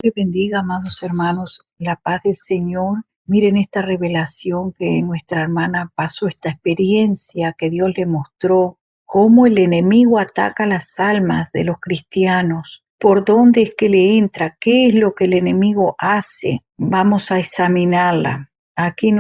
Que bendiga, amados hermanos, la paz del Señor. Miren esta revelación que nuestra hermana pasó, esta experiencia que Dios le mostró, cómo el enemigo ataca las almas de los cristianos, por dónde es que le entra, qué es lo que el enemigo hace. Vamos a examinarla. Aquí,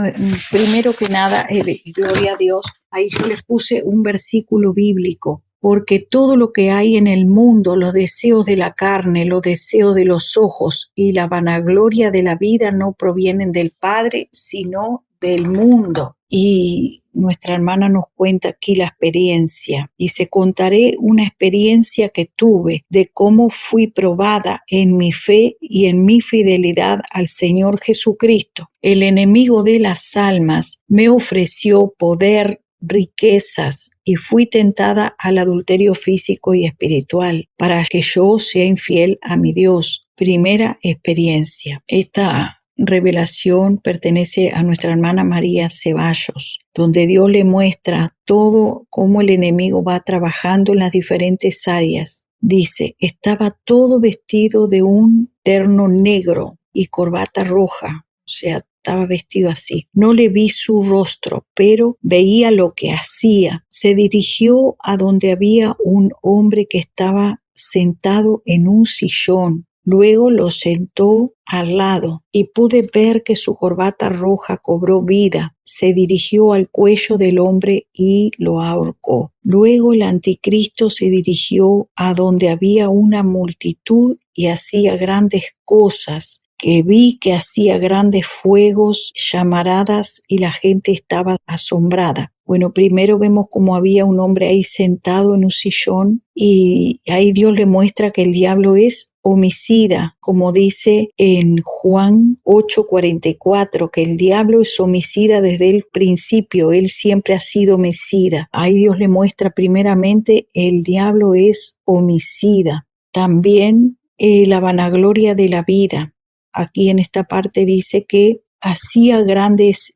primero que nada, gloria a Dios, ahí yo les puse un versículo bíblico. Porque todo lo que hay en el mundo, los deseos de la carne, los deseos de los ojos y la vanagloria de la vida no provienen del Padre, sino del mundo. Y nuestra hermana nos cuenta aquí la experiencia. Dice, contaré una experiencia que tuve de cómo fui probada en mi fe y en mi fidelidad al Señor Jesucristo. El enemigo de las almas me ofreció poder, riquezas, y fui tentada al adulterio físico y espiritual para que yo sea infiel a mi Dios. Primera experiencia. Esta revelación pertenece a nuestra hermana María Ceballos, donde Dios le muestra todo cómo el enemigo va trabajando en las diferentes áreas. Dice, estaba todo vestido de un terno negro y corbata roja, o sea, estaba vestido así. No le vi su rostro, pero veía lo que hacía. Se dirigió a donde había un hombre que estaba sentado en un sillón. Luego lo sentó al lado y pude ver que su corbata roja cobró vida. Se dirigió al cuello del hombre y lo ahorcó. Luego el anticristo se dirigió a donde había una multitud y hacía grandes cosas. Que vi que hacía grandes fuegos, llamaradas, y la gente estaba asombrada. Bueno, primero vemos cómo había un hombre ahí sentado en un sillón y ahí Dios le muestra que el diablo es homicida, como dice en Juan 8:44, que el diablo es homicida desde el principio, él siempre ha sido homicida. Ahí Dios le muestra primeramente el diablo es homicida. También la vanagloria de la vida. Aquí en esta parte dice que hacía grandes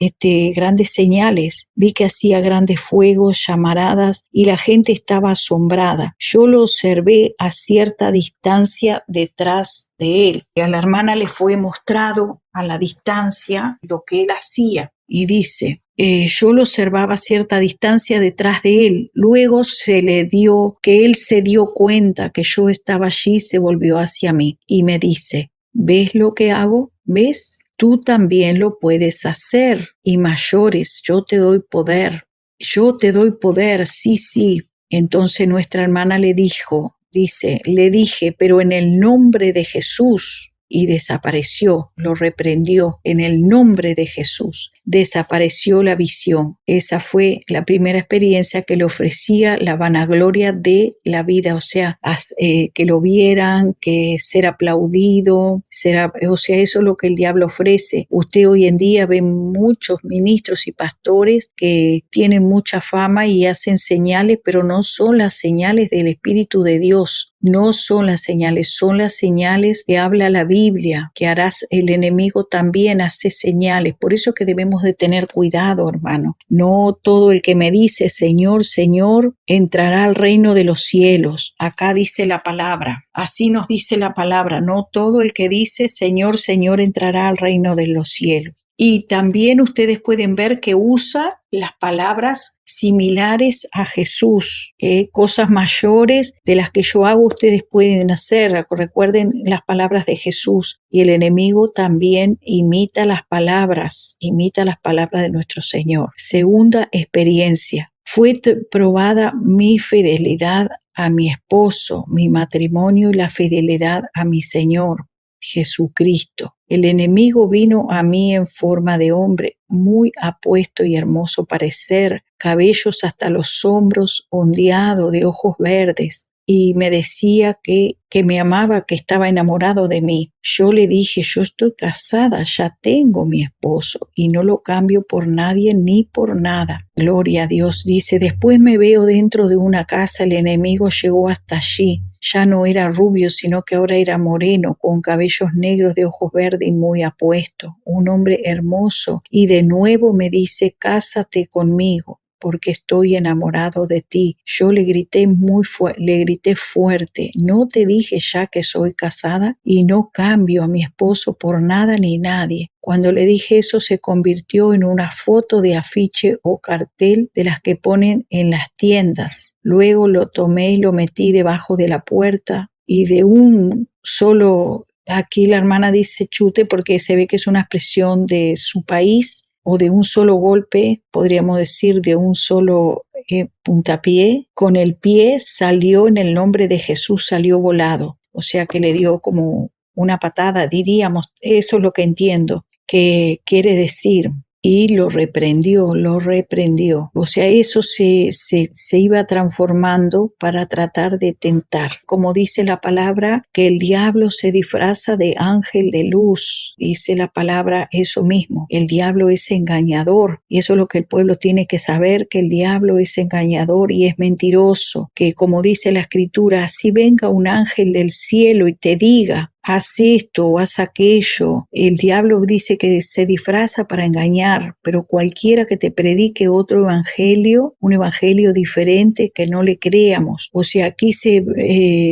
señales. Vi que hacía grandes fuegos, llamaradas, y la gente estaba asombrada. Yo lo observé a cierta distancia detrás de él. Y a la hermana le fue mostrado a la distancia lo que él hacía. Y dice, yo lo observaba a cierta distancia detrás de él. Luego él se dio cuenta que yo estaba allí, se volvió hacia mí y me dice, ¿ves lo que hago? ¿Ves? Tú también lo puedes hacer y mayores. Yo te doy poder. Yo te doy poder, sí, sí. Entonces nuestra hermana le dije, pero en el nombre de Jesús. Y desapareció, lo reprendió en el nombre de Jesús. Desapareció la visión. Esa fue la primera experiencia que le ofrecía la vanagloria de la vida, o sea, que lo vieran, que ser aplaudido, o sea, eso es lo que el diablo ofrece. Usted hoy en día ve muchos ministros y pastores que tienen mucha fama y hacen señales, pero no son las señales del Espíritu de Dios. No son las señales que habla la Biblia, que harás el enemigo también hace señales. Por eso que debemos de tener cuidado, hermano. No todo el que me dice Señor, Señor, entrará al reino de los cielos. Acá dice la palabra. Así nos dice la palabra. No todo el que dice Señor, Señor, entrará al reino de los cielos. Y también ustedes pueden ver que usa las palabras similares a Jesús. Cosas mayores de las que yo hago ustedes pueden hacer. Recuerden las palabras de Jesús. Y el enemigo también imita las palabras de nuestro Señor. Segunda experiencia. Fue probada mi fidelidad a mi esposo, mi matrimonio y la fidelidad a mi Señor Jesucristo. El enemigo vino a mí en forma de hombre, muy apuesto y hermoso parecer, cabellos hasta los hombros, ondeado, de ojos verdes, y me decía que me amaba, que estaba enamorado de mí. Yo le dije, yo estoy casada, ya tengo mi esposo y no lo cambio por nadie ni por nada. Gloria a Dios. Dice, después me veo dentro de una casa, el enemigo llegó hasta allí. Ya no era rubio, sino que ahora era moreno, con cabellos negros, de ojos verdes y muy apuesto. Un hombre hermoso. Y de nuevo me dice, cásate conmigo. porque estoy enamorado de ti. Yo le grité le grité fuerte, ¿no te dije ya que soy casada y no cambio a mi esposo por nada ni nadie? Cuando le dije eso se convirtió en una foto de afiche o cartel de las que ponen en las tiendas. Luego lo tomé y lo metí debajo de la puerta y de un solo, aquí la hermana dice chute porque se ve que es una expresión de su país, o de un solo golpe, podríamos decir de un solo puntapié, con el pie salió en el nombre de Jesús, salió volado. O sea que le dio como una patada, diríamos, eso es lo que entiendo, que quiere decir. Y lo reprendió, lo reprendió. O sea, eso se iba transformando para tratar de tentar. Como dice la palabra, que el diablo se disfraza de ángel de luz. Dice la palabra eso mismo. El diablo es engañador. Y eso es lo que el pueblo tiene que saber, que el diablo es engañador y es mentiroso. Que como dice la escritura, si venga un ángel del cielo y te diga, haz esto o haz aquello. El diablo dice que se disfraza para engañar, pero cualquiera que te predique otro evangelio, un evangelio diferente, que no le creamos. O sea, aquí se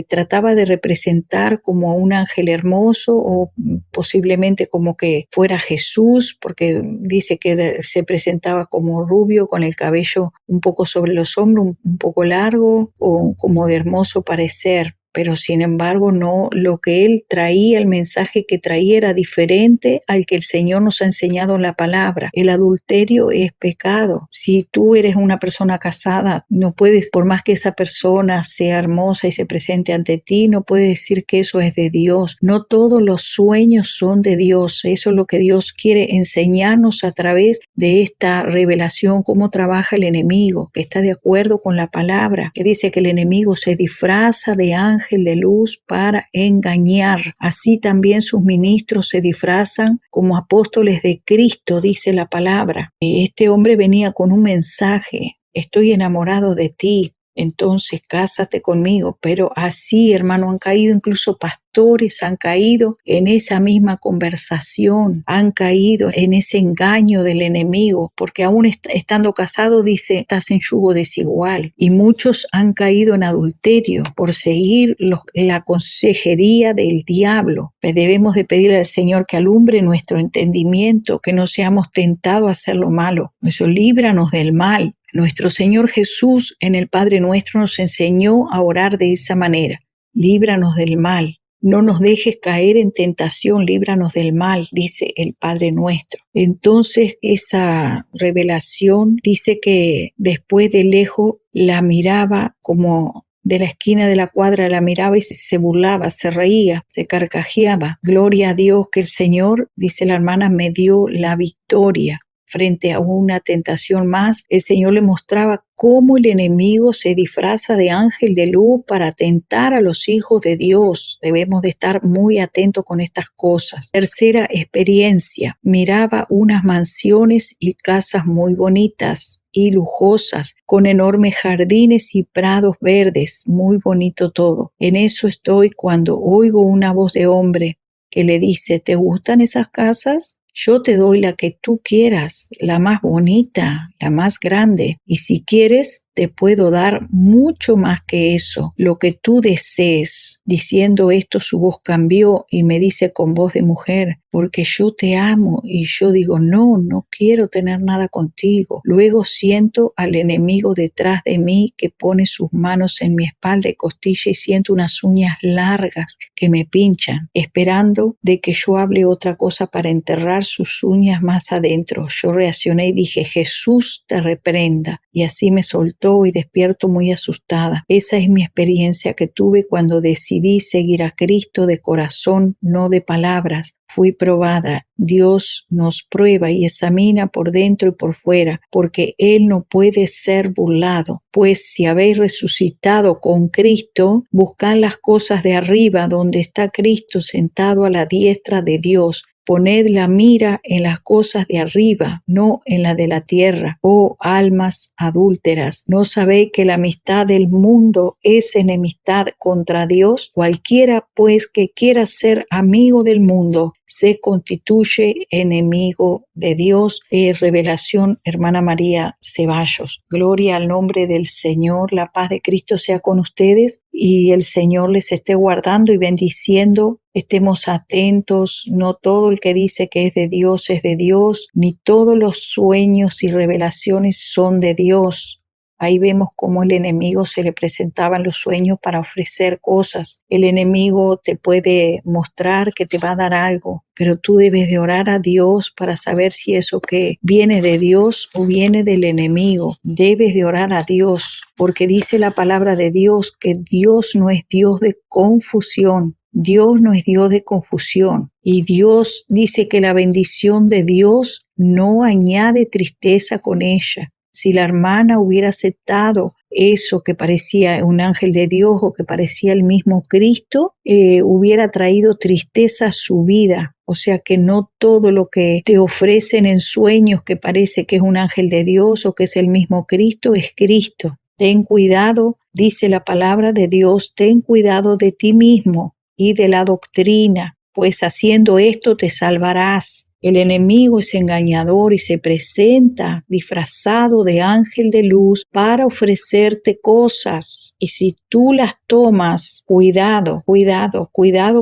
trataba de representar como a un ángel hermoso o posiblemente como que fuera Jesús, porque dice que se presentaba como rubio, con el cabello un poco sobre los hombros, un poco largo, o como de hermoso parecer. Pero sin embargo no, lo que él traía, el mensaje que traía era diferente al que el Señor nos ha enseñado en la palabra. El adulterio es pecado. Si tú eres una persona casada, no puedes, por más que esa persona sea hermosa y se presente ante ti, no puedes decir que eso es de Dios. No todos los sueños son de Dios. Eso es lo que Dios quiere enseñarnos a través de esta revelación, cómo trabaja el enemigo, que está de acuerdo con la palabra, que dice que el enemigo se disfraza de ángel de luz para engañar. Así también sus ministros se disfrazan como apóstoles de Cristo, dice la palabra. Este hombre venía con un mensaje: estoy enamorado de ti, entonces cásate conmigo. Pero así, hermano, han caído incluso pastores, han caído en esa misma conversación, han caído en ese engaño del enemigo, porque aún estando casado dice, estás en yugo desigual. Y muchos han caído en adulterio por seguir la consejería del diablo. Debemos de pedirle al Señor que alumbre nuestro entendimiento, que no seamos tentados a hacer lo malo. Eso, líbranos del mal. Nuestro Señor Jesús en el Padre Nuestro nos enseñó a orar de esa manera: líbranos del mal, no nos dejes caer en tentación, líbranos del mal, dice el Padre Nuestro. Entonces esa revelación dice que después de lejos la miraba, como de la esquina de la cuadra la miraba y se burlaba, se reía, se carcajeaba. Gloria a Dios que el Señor, dice la hermana, me dio la victoria. Frente a una tentación más, el Señor le mostraba cómo el enemigo se disfraza de ángel de luz para tentar a los hijos de Dios. Debemos de estar muy atentos con estas cosas. Tercera experiencia: miraba unas mansiones y casas muy bonitas y lujosas, con enormes jardines y prados verdes, muy bonito todo. En eso estoy cuando oigo una voz de hombre que le dice: ¿te gustan esas casas? Yo te doy la que tú quieras, la más bonita, la más grande, y si quieres te puedo dar mucho más que eso, lo que tú desees. Diciendo esto, su voz cambió y me dice con voz de mujer: porque yo te amo. Y yo digo: no, no quiero tener nada contigo. Luego siento al enemigo detrás de mí que pone sus manos en mi espalda y costilla, y siento unas uñas largas que me pinchan, esperando de que yo hable otra cosa para enterrar sus uñas más adentro. Yo reaccioné y dije: Jesús te reprenda. Y así me soltó y despierto muy asustada. Esa es mi experiencia que tuve cuando decidí seguir a Cristo de corazón, no de palabras. Fui probada. Dios nos prueba y examina por dentro y por fuera, porque Él no puede ser burlado. Pues si habéis resucitado con Cristo, buscad las cosas de arriba, donde está Cristo sentado a la diestra de Dios. poned la mira en las cosas de arriba, no en la de la tierra. Oh almas adúlteras, ¿no sabéis que la amistad del mundo es enemistad contra Dios? Cualquiera pues que quiera ser amigo del mundo se constituye enemigo de Dios. Revelación, hermana María Ceballos. Gloria al nombre del Señor. La paz de Cristo sea con ustedes y el Señor les esté guardando y bendiciendo. Estemos atentos, no todo el que dice que es de Dios, ni todos los sueños y revelaciones son de Dios. Ahí vemos cómo el enemigo se le presentaban los sueños para ofrecer cosas. El enemigo te puede mostrar que te va a dar algo, pero tú debes de orar a Dios para saber si eso que viene de Dios o viene del enemigo. Debes de orar a Dios, porque dice la palabra de Dios que Dios no es Dios de confusión. Dios no es Dios de confusión. Y Dios dice que la bendición de Dios no añade tristeza con ella. Si la hermana hubiera aceptado eso que parecía un ángel de Dios o que parecía el mismo Cristo, hubiera traído tristeza a su vida. O sea que no todo lo que te ofrecen en sueños que parece que es un ángel de Dios o que es el mismo Cristo, es Cristo. Ten cuidado, dice la palabra de Dios, ten cuidado de ti mismo y de la doctrina, pues haciendo esto te salvarás. El enemigo es engañador y se presenta disfrazado de ángel de luz para ofrecerte cosas. Y si tú las tomas, cuidado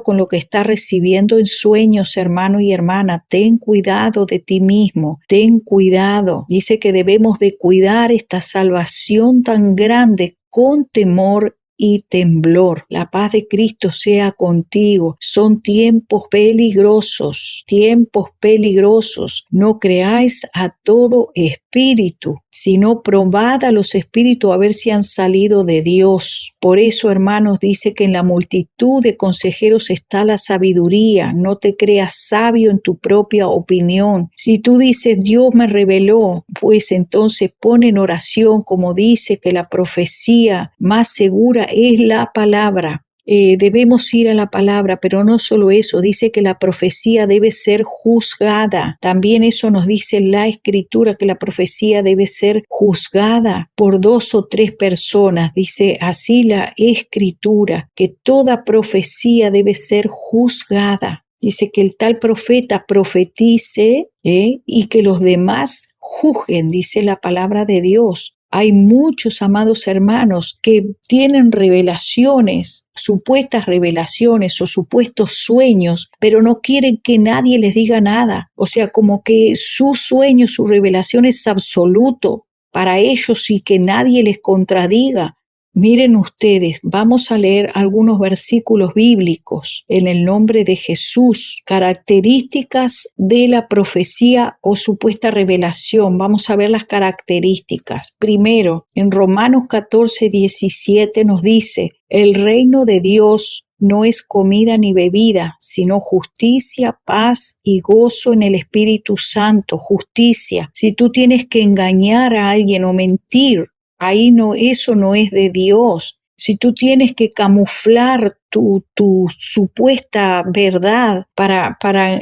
con lo que estás recibiendo en sueños, hermano y hermana. Ten cuidado de ti mismo, ten cuidado. Dice que debemos de cuidar esta salvación tan grande con temor y temblor. La paz de Cristo sea contigo. Son tiempos peligrosos, tiempos peligrosos. No creáis a todo espíritu, sino probad a los espíritus a ver si han salido de Dios. Por eso, hermanos, dice que en la multitud de consejeros está la sabiduría. No te creas sabio en tu propia opinión. Si tú dices, Dios me reveló, pues entonces pon en oración, como dice que la profecía más segura es la palabra. Debemos ir a la palabra, pero no solo eso, dice que la profecía debe ser juzgada. También eso nos dice la Escritura, que la profecía debe ser juzgada por 2 o 3 personas. Dice así la Escritura, que toda profecía debe ser juzgada. Dice que el tal profeta profetice y que los demás juzguen, dice la palabra de Dios. Hay muchos, amados hermanos, que tienen revelaciones, supuestas revelaciones o supuestos sueños, pero no quieren que nadie les diga nada. O sea, como que su sueño, su revelación es absoluto para ellos y que nadie les contradiga. Miren ustedes, vamos a leer algunos versículos bíblicos en el nombre de Jesús, características de la profecía o supuesta revelación. Vamos a ver las características. Primero, en Romanos 14:17 nos dice, el reino de Dios no es comida ni bebida, sino justicia, paz y gozo en el Espíritu Santo. Justicia. Si tú tienes que engañar a alguien o mentir, ahí no, eso no es de Dios. Si tú tienes que camuflar tu supuesta verdad para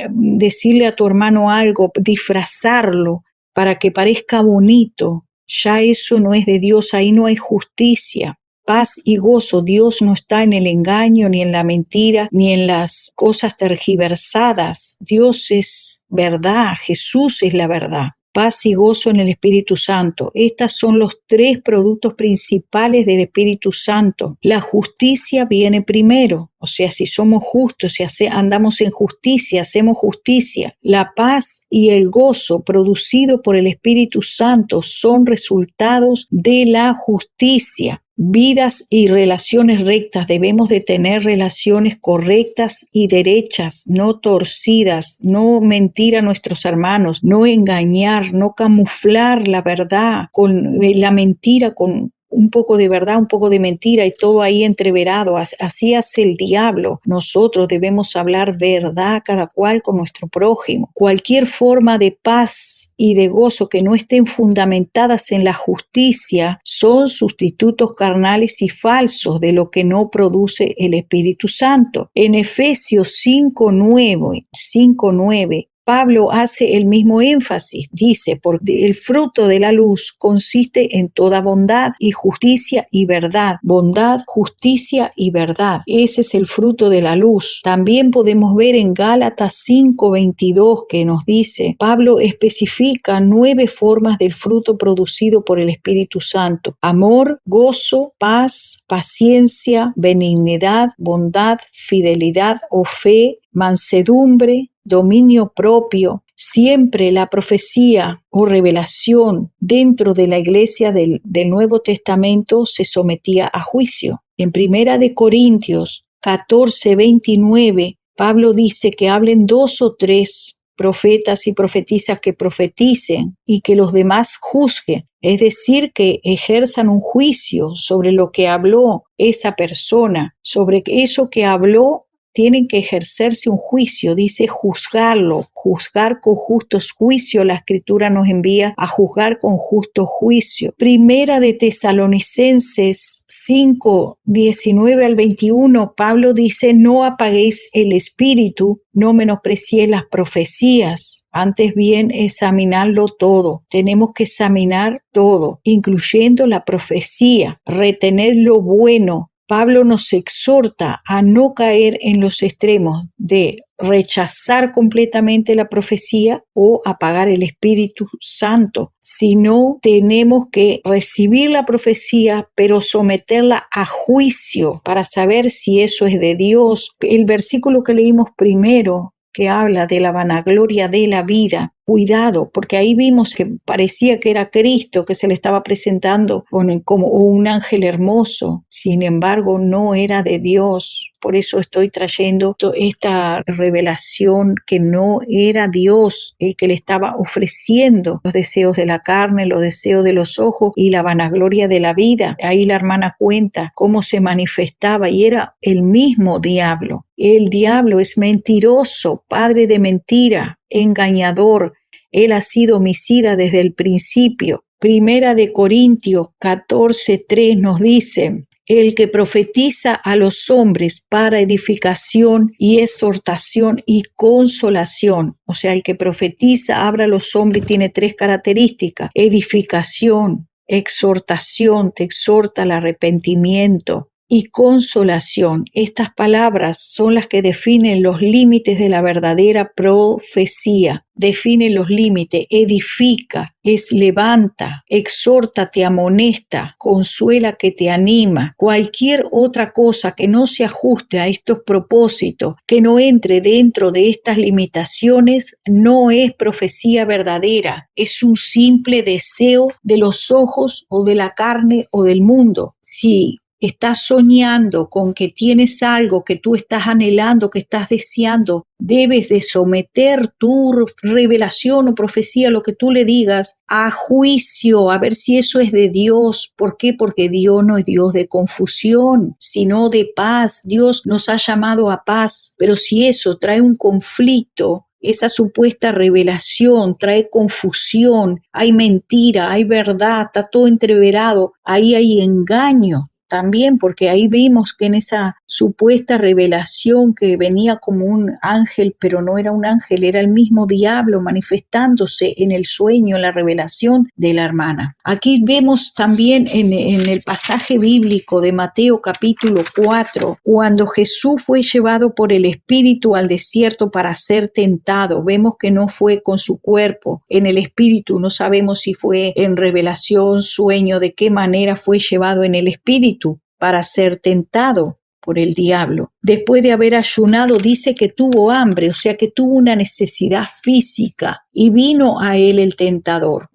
decirle a tu hermano algo, disfrazarlo para que parezca bonito, ya eso no es de Dios, ahí no hay justicia. Paz y gozo, Dios no está en el engaño, ni en la mentira, ni en las cosas tergiversadas. Dios es verdad, Jesús es la verdad. Paz y gozo en el Espíritu Santo. Estos son los 3 productos principales del Espíritu Santo. La justicia viene primero. O sea, si somos justos, si andamos en justicia, hacemos justicia. La paz y el gozo producido por el Espíritu Santo son resultados de la justicia. Vidas y relaciones rectas. Debemos de tener relaciones correctas y derechas, no torcidas, no mentir a nuestros hermanos, no engañar, no camuflar la verdad con la mentira, con un poco de verdad, un poco de mentira y todo ahí entreverado. Así hace el diablo. Nosotros debemos hablar verdad cada cual con nuestro prójimo. Cualquier forma de paz y de gozo que no estén fundamentadas en la justicia son sustitutos carnales y falsos de lo que no produce el Espíritu Santo. En Efesios 5:9, Pablo hace el mismo énfasis, dice, porque el fruto de la luz consiste en toda bondad y justicia y verdad. Bondad, justicia y verdad. Ese es el fruto de la luz. También podemos ver en Gálatas 5:22 que nos dice, Pablo especifica 9 formas del fruto producido por el Espíritu Santo: amor, gozo, paz, paciencia, benignidad, bondad, fidelidad o fe, mansedumbre, dominio propio. Siempre la profecía o revelación dentro de la iglesia del Nuevo Testamento se sometía a juicio. En 1 Corintios 14:29, Pablo dice que hablen 2 o 3 profetas y profetisas que profeticen y que los demás juzguen. Es decir, que ejerzan un juicio sobre lo que habló esa persona, sobre eso que habló. Tienen que ejercerse un juicio, dice juzgarlo, juzgar con justos juicios. La Escritura nos envía a juzgar con justo juicio. Primera de Tesalonicenses 5:19-21, Pablo dice, no apaguéis el espíritu, no menospreciéis las profecías, antes bien examinarlo todo. Tenemos que examinar todo, incluyendo la profecía, retener lo bueno. Pablo nos exhorta a no caer en los extremos de rechazar completamente la profecía o apagar el Espíritu Santo, sino tenemos que recibir la profecía, pero someterla a juicio para saber si eso es de Dios. El versículo que leímos primero, que habla de la vanagloria de la vida, cuidado, porque ahí vimos que parecía que era Cristo que se le estaba presentando como un ángel hermoso. Sin embargo, no era de Dios. Por eso estoy trayendo esta revelación que no era Dios el que le estaba ofreciendo los deseos de la carne, los deseos de los ojos y la vanagloria de la vida. Ahí la hermana cuenta cómo se manifestaba y era el mismo diablo. El diablo es mentiroso, padre de mentira, engañador. Él ha sido homicida desde el principio. Primera de Corintios 14:3 nos dice, el que profetiza a los hombres para edificación y exhortación y consolación. O sea, el que profetiza, habla a los hombres, tiene 3 características: edificación, exhortación, te exhorta al arrepentimiento, y consolación. Estas palabras son las que definen los límites de la verdadera profecía. Define los límites, edifica, levanta, exhorta, te amonesta, consuela, que te anima. Cualquier otra cosa que no se ajuste a estos propósitos, que no entre dentro de estas limitaciones, no es profecía verdadera. Es un simple deseo de los ojos o de la carne o del mundo. Si estás soñando con que tienes algo que tú estás anhelando, que estás deseando, debes de someter tu revelación o profecía, lo que tú le digas, a juicio, a ver si eso es de Dios. ¿Por qué? Porque Dios no es Dios de confusión, sino de paz. Dios nos ha llamado a paz, pero si eso trae un conflicto, esa supuesta revelación trae confusión, hay mentira, hay verdad, está todo entreverado, ahí hay engaño. También porque ahí vimos que en esa supuesta revelación que venía como un ángel, pero no era un ángel, era el mismo diablo manifestándose en el sueño, en la revelación de la hermana. Aquí vemos también en el pasaje bíblico de Mateo capítulo 4, cuando Jesús fue llevado por el Espíritu al desierto para ser tentado. Vemos que no fue con su cuerpo, en el Espíritu. No sabemos si fue en revelación, sueño, de qué manera fue llevado en el Espíritu para ser tentado por el diablo. después de haber ayunado, dice que tuvo hambre, o sea que tuvo una necesidad física. Y vino a él el tentador,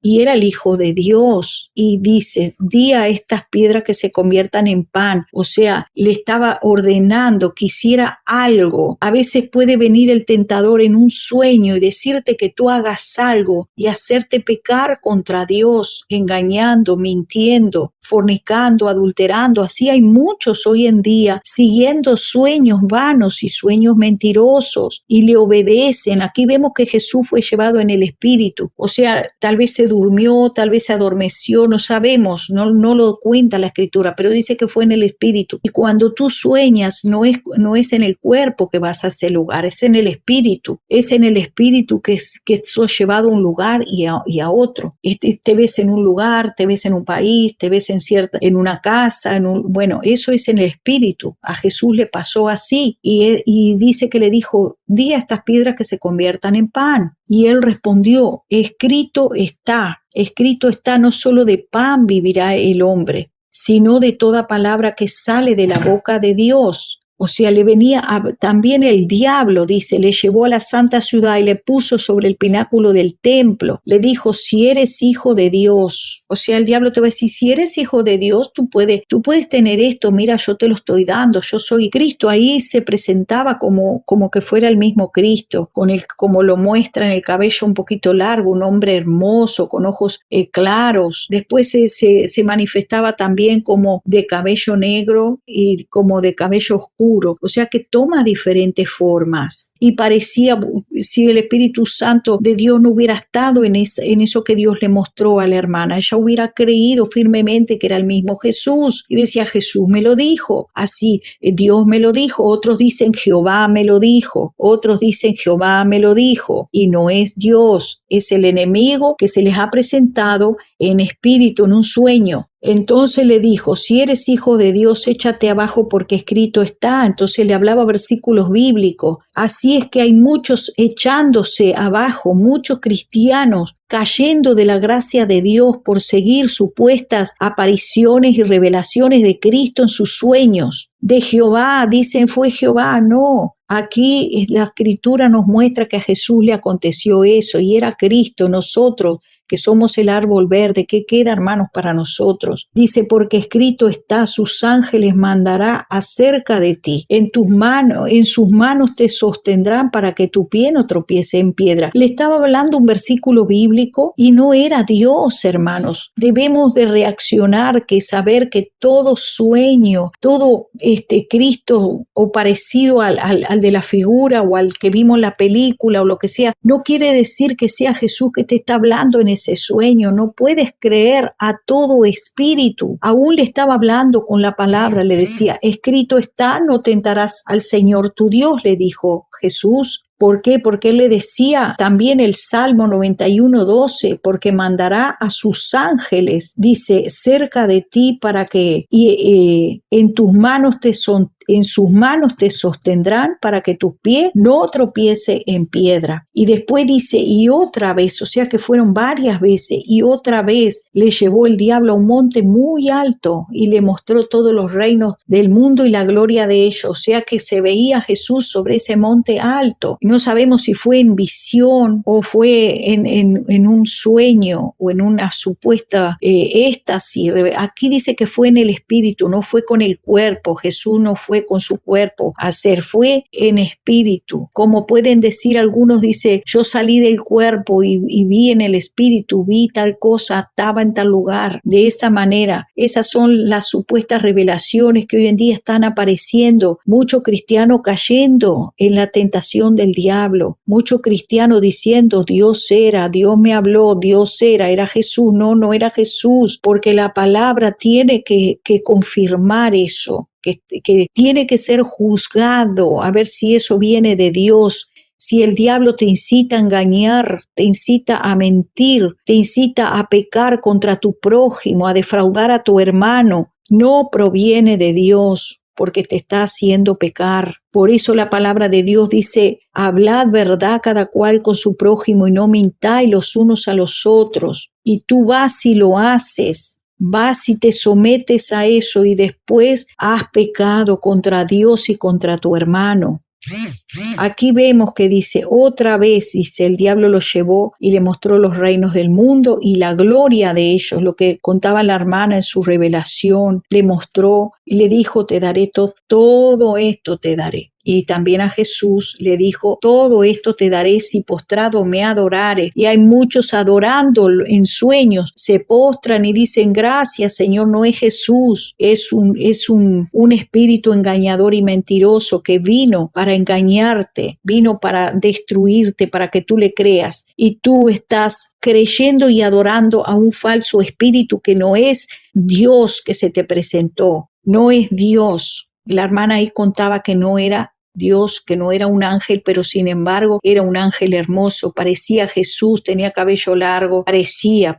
y era el Hijo de Dios. Y dice, di a estas piedras que se conviertan en pan. O sea, le estaba ordenando que hiciera algo. A veces puede venir el tentador en un sueño y decirte que tú hagas algo y hacerte pecar contra Dios, engañando, mintiendo, fornicando, adulterando. Así hay muchos hoy en día siguiendo sueños vanos y sueños mentirosos y le obedecen. Aquí vemos que Jesús fue llevado en el espíritu, o sea, tal vez se durmió, tal vez se adormeció, no sabemos, no lo cuenta la escritura, pero dice que fue en el espíritu. Y cuando tú sueñas, no es en el cuerpo que vas a ese lugar, es en el espíritu que sos llevado a un lugar y a otro. Te ves en un lugar, te ves en un país, te ves en una casa, bueno, eso es en el espíritu. A Jesús le pasó así y dice que le dijo, di a estas piedras que se conviertan en pan. Y él respondió, escrito está, no solo de pan vivirá el hombre, sino de toda palabra que sale de la boca de Dios. O sea, le venía también el diablo, dice, le llevó a la santa ciudad y le puso sobre el pináculo del templo. Le dijo, si eres hijo de Dios. O sea, el diablo te va a decir, si eres hijo de Dios, tú puedes tener esto. Mira, yo te lo estoy dando. Yo soy Cristo. Ahí se presentaba como que fuera el mismo Cristo, como lo muestra en el cabello un poquito largo, un hombre hermoso, con ojos claros. Después se manifestaba también como de cabello negro y como de cabello oscuro. O sea que toma diferentes formas y parecía, si el Espíritu Santo de Dios no hubiera estado en eso que Dios le mostró a la hermana, ella hubiera creído firmemente que era el mismo Jesús y decía, Jesús me lo dijo, así Dios me lo dijo. Otros dicen, Jehová me lo dijo, y no es Dios, es el enemigo que se les ha presentado en espíritu, en un sueño. Entonces le dijo, si eres hijo de Dios, échate abajo porque escrito está. Entonces le hablaba versículos bíblicos. Así es que hay muchos echándose abajo, muchos cristianos cayendo de la gracia de Dios por seguir supuestas apariciones y revelaciones de Cristo en sus sueños. De Jehová, dicen fue Jehová, no. Aquí la escritura nos muestra que a Jesús le aconteció eso y era Cristo. Nosotros que somos el árbol verde, ¿qué queda, hermanos, para nosotros? Dice, porque escrito está, sus ángeles mandará acerca de ti. En sus manos te sostendrán para que tu pie no tropiece en piedra. Le estaba hablando un versículo bíblico y no era Dios, hermanos. Debemos de reaccionar, que saber que todo sueño, todo Cristo o parecido al de la figura o al que vimos en la película o lo que sea, no quiere decir que sea Jesús que te está hablando en ese sueño. No puedes creer a todo espíritu. Aún le estaba hablando con la palabra, le decía, escrito está, no tentarás al Señor tu Dios, le dijo Jesús. ¿Por qué? Porque él le decía también el Salmo 91:12, porque mandará a sus ángeles, dice, cerca de ti para que en sus manos te sostendrán para que tu pie no tropiece en piedra. Y después dice, y otra vez, o sea que fueron varias veces, y otra vez le llevó el diablo a un monte muy alto y le mostró todos los reinos del mundo y la gloria de ellos. O sea que se veía Jesús sobre ese monte alto. No sabemos si fue en visión o fue en un sueño o en una supuesta éxtasis. Aquí dice que fue en el espíritu, no fue con el cuerpo. Jesús no fue con su cuerpo a hacer, fue en espíritu. Como pueden decir algunos, dice, yo salí del cuerpo y vi en el espíritu, vi tal cosa, estaba en tal lugar. De esa manera, esas son las supuestas revelaciones que hoy en día están apareciendo. Mucho cristiano cayendo en la tentación del diablo, mucho cristiano diciendo Dios me habló, era Jesús. No era Jesús, porque la palabra tiene que confirmar eso, que tiene que ser juzgado, a ver si eso viene de Dios. Si el diablo te incita a engañar, te incita a mentir, te incita a pecar contra tu prójimo, a defraudar a tu hermano, no proviene de Dios, porque te está haciendo pecar. Por eso la palabra de Dios dice, hablad verdad cada cual con su prójimo y no mintáis los unos a los otros. Y tú vas y lo haces. vas y te sometes a eso y después has pecado contra Dios y contra tu hermano. Aquí vemos que dice, otra vez, dice, el diablo lo llevó y le mostró los reinos del mundo y la gloria de ellos, lo que contaba la hermana en su revelación, le mostró y le dijo, te daré todo esto te daré. Y también a Jesús le dijo, todo esto te daré si postrado me adorares. Y hay muchos adorando en sueños, se postran y dicen, gracias Señor, no es Jesús, es un espíritu engañador y mentiroso que vino para engañarte, vino para destruirte, para que tú le creas. Y tú estás creyendo y adorando a un falso espíritu que no es Dios que se te presentó, no es Dios. La hermana ahí contaba que no era Dios, que no era un ángel, pero sin embargo era un ángel hermoso, parecía Jesús, tenía cabello largo, parecía.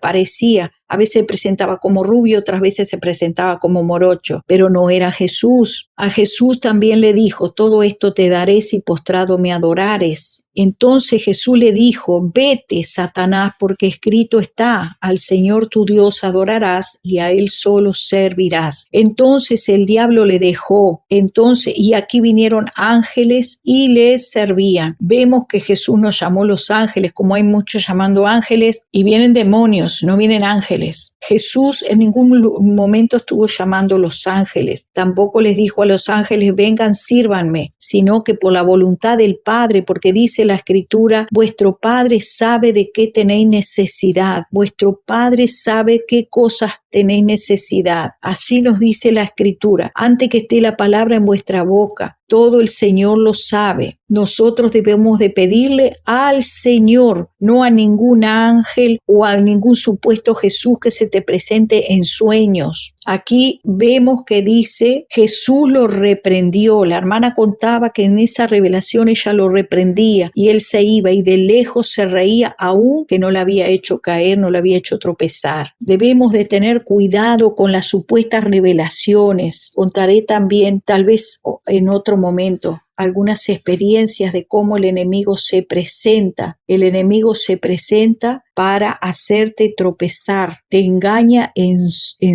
A veces se presentaba como rubio, otras veces se presentaba como morocho, pero no era Jesús. A Jesús también le dijo, todo esto te daré si postrado me adorares. Entonces Jesús le dijo, vete, Satanás, porque escrito está, al Señor tu Dios adorarás y a Él solo servirás. Entonces el diablo le dejó, y aquí vinieron ángeles y les servían. Vemos que Jesús nos llamó los ángeles, como hay muchos llamando ángeles, y vienen demonios, no vienen ángeles. Jesús en ningún momento estuvo llamando los ángeles, tampoco les dijo a los ángeles, vengan, sírvanme, sino que por la voluntad del Padre, porque dice la Escritura, vuestro Padre sabe de qué tenéis necesidad, vuestro Padre sabe qué cosas tenéis necesidad. Así nos dice la Escritura, antes que esté la palabra en vuestra boca. Todo el Señor lo sabe. Nosotros debemos de pedirle al Señor, no a ningún ángel o a ningún supuesto Jesús que se te presente en sueños. Aquí vemos que dice, Jesús lo reprendió. La hermana contaba que en esa revelación ella lo reprendía y él se iba y de lejos se reía aún que no la había hecho caer, no la había hecho tropezar. Debemos de tener cuidado con las supuestas revelaciones. Contaré también, tal vez en otro momento, algunas experiencias de cómo el enemigo se presenta. El enemigo se presenta para hacerte tropezar, te engaña en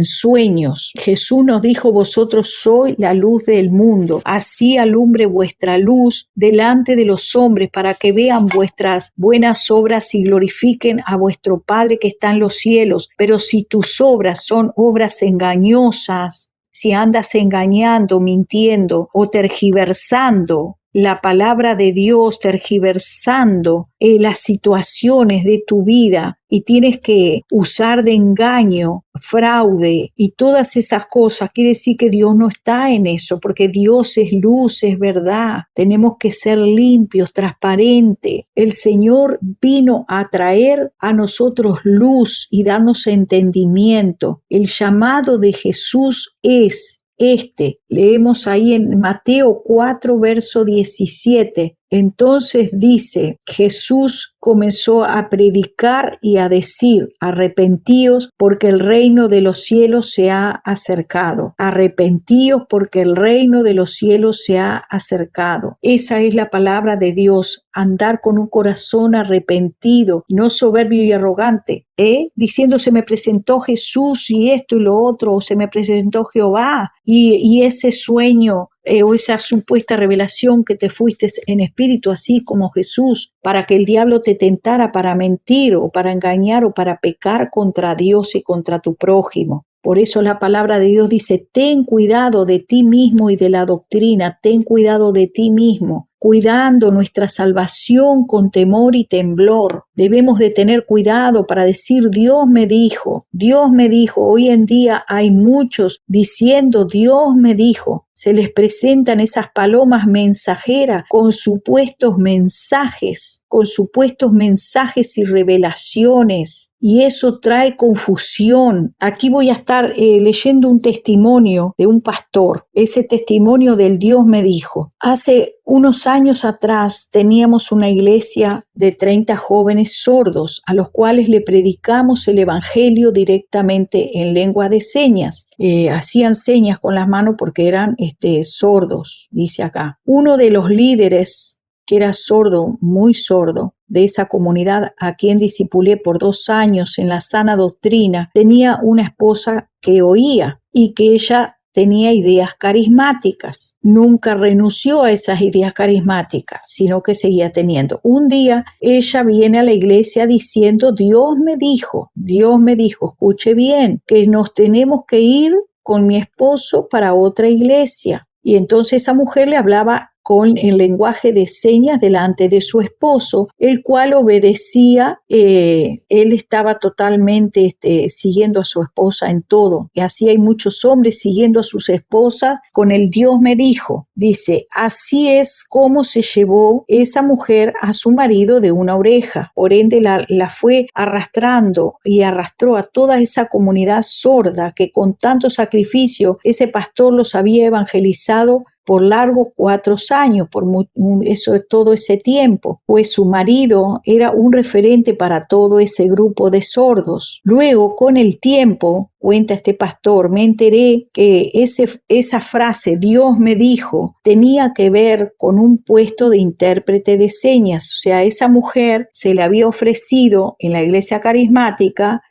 sueños. Jesús nos dijo, vosotros sois la luz del mundo, así alumbre vuestra luz delante de los hombres para que vean vuestras buenas obras y glorifiquen a vuestro Padre que está en los cielos. Pero si tus obras son obras engañosas, si andas engañando, mintiendo o tergiversando la palabra de Dios, tergiversando las situaciones de tu vida y tienes que usar de engaño, fraude y todas esas cosas, quiere decir que Dios no está en eso, porque Dios es luz, es verdad. Tenemos que ser limpios, transparentes. El Señor vino a traer a nosotros luz y darnos entendimiento. El llamado de Jesús es leemos ahí en Mateo 4, verso 17. Entonces dice, Jesús comenzó a predicar y a decir, arrepentíos porque el reino de los cielos se ha acercado. Arrepentíos porque el reino de los cielos se ha acercado. Esa es la palabra de Dios, andar con un corazón arrepentido, no soberbio y arrogante, diciendo se me presentó Jesús y esto y lo otro, o se me presentó Jehová y ese sueño o esa supuesta revelación que te fuiste en espíritu, así como Jesús, para que el diablo te tentara para mentir o para engañar o para pecar contra Dios y contra tu prójimo. Por eso la palabra de Dios dice, ten cuidado de ti mismo y de la doctrina, ten cuidado de ti mismo, cuidando nuestra salvación con temor y temblor. Debemos de tener cuidado para decir, Dios me dijo. Hoy en día hay muchos diciendo, Dios me dijo. Se les presentan esas palomas mensajeras con supuestos mensajes y revelaciones. Y eso trae confusión. Aquí voy a estar leyendo un testimonio de un pastor. Ese testimonio del Dios me dijo. Hace unos años atrás teníamos una iglesia de 30 jóvenes sordos a los cuales le predicamos el evangelio directamente en lengua de señas. Hacían señas con las manos porque eran sordos, dice acá. Uno de los líderes, que era sordo, muy sordo, de esa comunidad a quien discipulé por 2 años en la sana doctrina, tenía una esposa que oía y que ella tenía ideas carismáticas. Nunca renunció a esas ideas carismáticas, sino que seguía teniendo. Un día ella viene a la iglesia diciendo, Dios me dijo, escuche bien, que nos tenemos que ir con mi esposo para otra iglesia. Y entonces esa mujer le hablaba con el lenguaje de señas delante de su esposo, el cual obedecía. Él estaba totalmente siguiendo a su esposa en todo. Y así hay muchos hombres siguiendo a sus esposas con el Dios me dijo. Dice, así es como se llevó esa mujer a su marido de una oreja. Por ende la fue arrastrando y arrastró a toda esa comunidad sorda que con tanto sacrificio ese pastor los había evangelizado por largos 4 años, todo ese tiempo, pues su marido era un referente para todo ese grupo de sordos. Luego, con el tiempo, cuenta este pastor, me enteré que esa frase, Dios me dijo, tenía que ver con un puesto de intérprete de señas. O sea, esa mujer se le había ofrecido en la iglesia carismática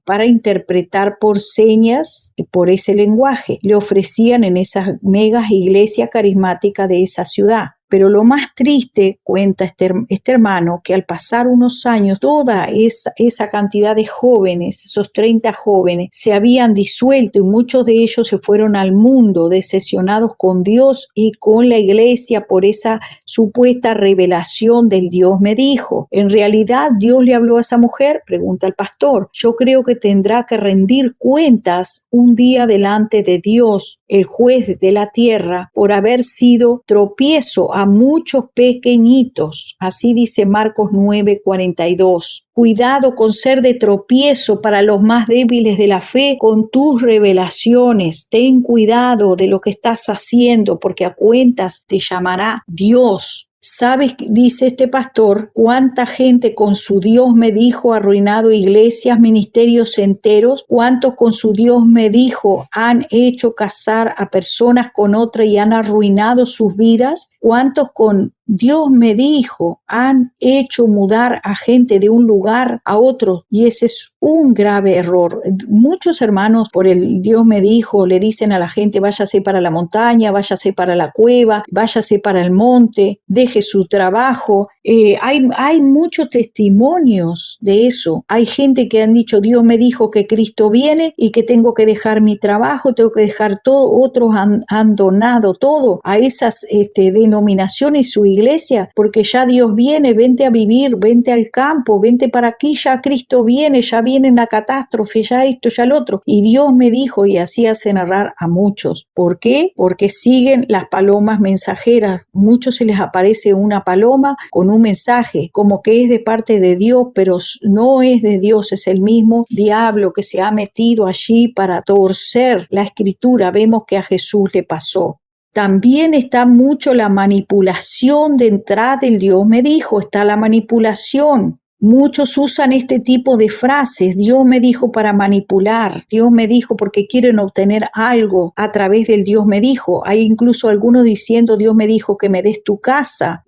para interpretar por señas, por ese lenguaje. Le ofrecían en esas megas iglesias carismáticas de esa ciudad. Pero lo más triste, cuenta este hermano, que al pasar unos años, toda esa cantidad de jóvenes, esos 30 jóvenes, se habían disuelto y muchos de ellos se fueron al mundo, decepcionados con Dios y con la iglesia por esa supuesta revelación del Dios me dijo. En realidad, Dios le habló a esa mujer, pregunta el pastor. Yo creo que tendrá que rendir cuentas un día delante de Dios, el juez de la tierra, por haber sido tropiezo a muchos pequeñitos. Así dice Marcos 9:42. Cuidado con ser de tropiezo para los más débiles de la fe con tus revelaciones. Ten cuidado de lo que estás haciendo, porque a cuentas te llamará Dios. ¿Sabes? Dice este pastor, cuánta gente con su Dios me dijo ha arruinado iglesias, ministerios enteros, cuántos con su Dios me dijo han hecho casar a personas con otra y han arruinado sus vidas, cuántos con Dios me dijo han hecho mudar a gente de un lugar a otro, y ese es un grave error. Muchos hermanos por el Dios me dijo le dicen a la gente váyase para la montaña, váyase para la cueva, váyase para el monte, deje su trabajo. Hay muchos testimonios de eso. Hay gente que han dicho Dios me dijo que Cristo viene y que tengo que dejar mi trabajo, tengo que dejar todo. Otros han donado todo a esas denominaciones, su iglesia, porque ya Dios viene, vente a vivir, vente al campo, vente para aquí, ya Cristo viene, ya viene la catástrofe, ya esto, ya lo otro. Y Dios me dijo, y así hacen errar a muchos. ¿Por qué? Porque siguen las palomas mensajeras. Muchos se les aparece una paloma con un mensaje, como que es de parte de Dios, pero no es de Dios, es el mismo diablo que se ha metido allí para torcer la escritura. Vemos que a Jesús le pasó. También está mucho la manipulación detrás del Dios me dijo, está la manipulación. Muchos usan este tipo de frases, Dios me dijo para manipular, Dios me dijo porque quieren obtener algo a través del Dios me dijo. Hay incluso algunos diciendo Dios me dijo que me des tu casa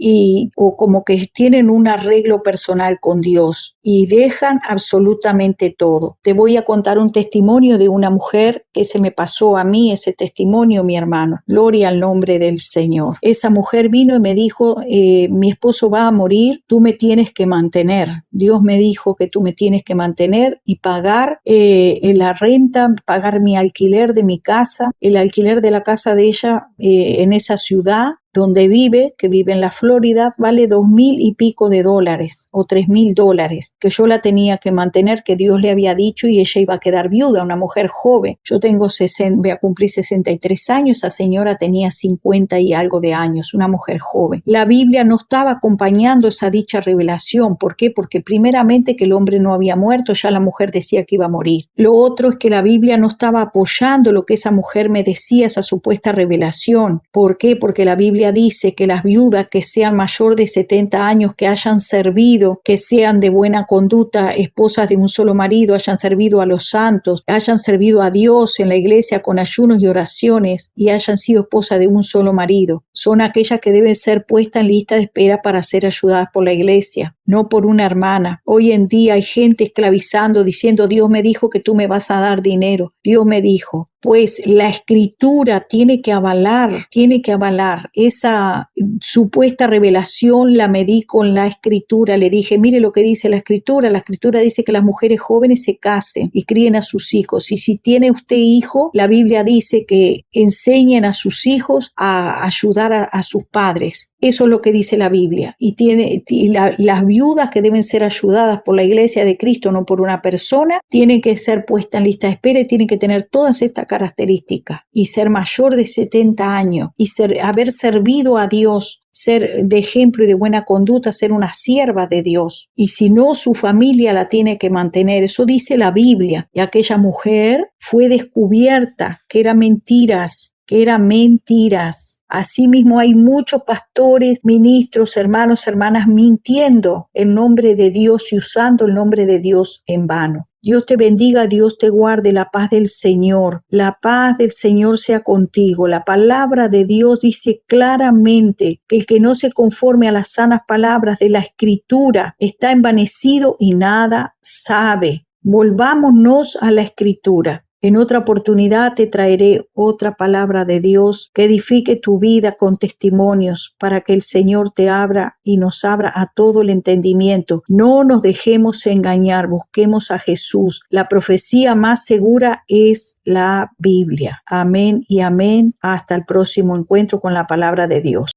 o como que tienen un arreglo personal con Dios y dejan absolutamente todo. Te voy a contar un testimonio de una mujer que se me pasó a mí ese testimonio, mi hermano. Gloria al nombre del Señor. Esa mujer vino y me dijo, mi esposo va a morir, tú me tienes que mantener. Dios me dijo que tú me tienes que mantener y pagar la renta, pagar mi alquiler de mi casa, el alquiler de la casa de ella en esa ciudad donde vive, que vive en la Florida, vale $2,000 y pico o $3,000, que yo la tenía que mantener, que Dios le había dicho, y ella iba a quedar viuda, una mujer joven. Yo voy a cumplir 63 años, esa señora tenía 50 y algo de años, una mujer joven. La Biblia no estaba acompañando esa dicha revelación. ¿Por qué? Porque primeramente que el hombre no había muerto, ya la mujer decía que iba a morir. Lo otro es que la Biblia no estaba apoyando lo que esa mujer me decía, esa supuesta revelación. ¿Por qué? Porque la Biblia Biblia dice que las viudas que sean mayor de 70 años, que hayan servido, que sean de buena conducta, esposas de un solo marido, hayan servido a los santos, hayan servido a Dios en la iglesia con ayunos y oraciones y hayan sido esposas de un solo marido. Son aquellas que deben ser puestas en lista de espera para ser ayudadas por la iglesia, no por una hermana. Hoy en día hay gente esclavizando, diciendo: Dios me dijo que tú me vas a dar dinero. Dios me dijo. Pues la escritura tiene que avalar esa supuesta revelación. La medí con la escritura, le dije: mire lo que dice la escritura dice que las mujeres jóvenes se casen y críen a sus hijos, y si tiene usted hijo, la Biblia dice que enseñen a sus hijos a ayudar a sus padres. Eso es lo que dice la Biblia, las viudas que deben ser ayudadas por la iglesia de Cristo, no por una persona, tienen que ser puestas en lista de espera y tienen que tener todas estas características y ser mayor de 70 años y haber servido a Dios, ser de ejemplo y de buena conducta, ser una sierva de Dios. Y si no, su familia la tiene que mantener. Eso dice la Biblia. Y aquella mujer fue descubierta que eran mentiras. Asimismo, hay muchos pastores, ministros, hermanos, hermanas mintiendo en nombre de Dios y usando el nombre de Dios en vano. Dios te bendiga, Dios te guarde, la paz del Señor sea contigo. La palabra de Dios dice claramente que el que no se conforme a las sanas palabras de la Escritura está envanecido y nada sabe. Volvámonos a la Escritura. En otra oportunidad te traeré otra palabra de Dios que edifique tu vida con testimonios para que el Señor te abra y nos abra a todo el entendimiento. No nos dejemos engañar, busquemos a Jesús. La profecía más segura es la Biblia. Amén y amén. Hasta el próximo encuentro con la palabra de Dios.